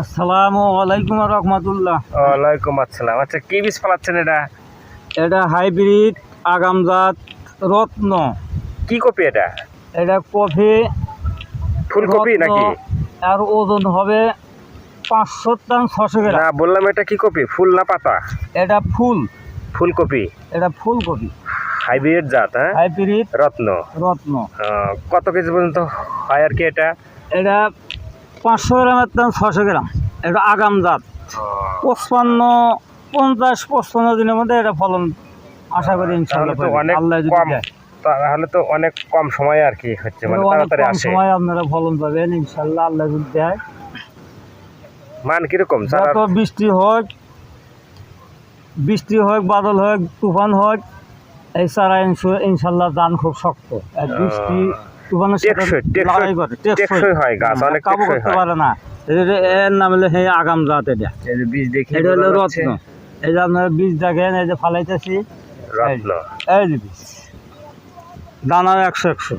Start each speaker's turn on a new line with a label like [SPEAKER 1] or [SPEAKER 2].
[SPEAKER 1] আসসালামু আলাইকুম রহমতুল্লাহ।
[SPEAKER 2] ওয়ালাইকুম আসসালাম। আচ্ছা, কি বীজ ফলাচ্ছেন এটা?
[SPEAKER 1] এটা হাইব্রিড আগামজাত রত্ন।
[SPEAKER 2] কি কপি এটা?
[SPEAKER 1] এটা কফি
[SPEAKER 2] ফুলকপি
[SPEAKER 1] রত্ন,
[SPEAKER 2] নাকি?
[SPEAKER 1] আর ওজন হবে 500 টন 600
[SPEAKER 2] না,
[SPEAKER 1] গ্রাম।
[SPEAKER 2] বললাম এটা কি কপি, ফুল না পাতা?
[SPEAKER 1] এটা ফুল,
[SPEAKER 2] ফুলকপি।
[SPEAKER 1] এটা ফুলকপি
[SPEAKER 2] হাইব্রিড জাত, হ্যাঁ?
[SPEAKER 1] হাইব্রিড
[SPEAKER 2] রত্ন।
[SPEAKER 1] রত্ন।
[SPEAKER 2] কত কেজি পর্যন্ত হয় আর কি এটা?
[SPEAKER 1] এটা 500 গ্রামের টন 600 গ্রাম। এটা আগামজাত 50 দিনের মধ্যে এটা ফলন আশা করি ইনশাআল্লাহ
[SPEAKER 2] তাহলে তো
[SPEAKER 1] পাবেন,
[SPEAKER 2] অনেক
[SPEAKER 1] আল্লাহ যদি
[SPEAKER 2] কম,
[SPEAKER 1] দেয়।
[SPEAKER 2] তাহলে তো অনেক কম সময়ে আর কি হচ্ছে, মানে
[SPEAKER 1] অনেক
[SPEAKER 2] তাড়াতাড়ি
[SPEAKER 1] কম
[SPEAKER 2] আসে।
[SPEAKER 1] সময় আপনারা ফলন পাবেন ইনশাআল্লাহ, আল্লাহ যদি দেয়।
[SPEAKER 2] মান কিরকম?
[SPEAKER 1] যত বৃষ্টি হোক, বাদল হোক, তুফান হোক, এই চারা ইনশাল্লাহ দান খুব শক্ত। আর বৃষ্টি তুফানের সাথে লড়াই করে,
[SPEAKER 2] টেকসই হয়, গাছ অনেক
[SPEAKER 1] কাবু
[SPEAKER 2] টেকসই
[SPEAKER 1] করতে
[SPEAKER 2] হয়।
[SPEAKER 1] পারে না। এর নাম হলো আগাম জাত। এটা
[SPEAKER 2] এই যে বীজ দেখি,
[SPEAKER 1] এটা হলো রত্ন। এই যে আপনারা বীজ দেখেন, এই যে ফালাইতেছি,
[SPEAKER 2] রত্ন।
[SPEAKER 1] এই যে বীজ দানা 100 100।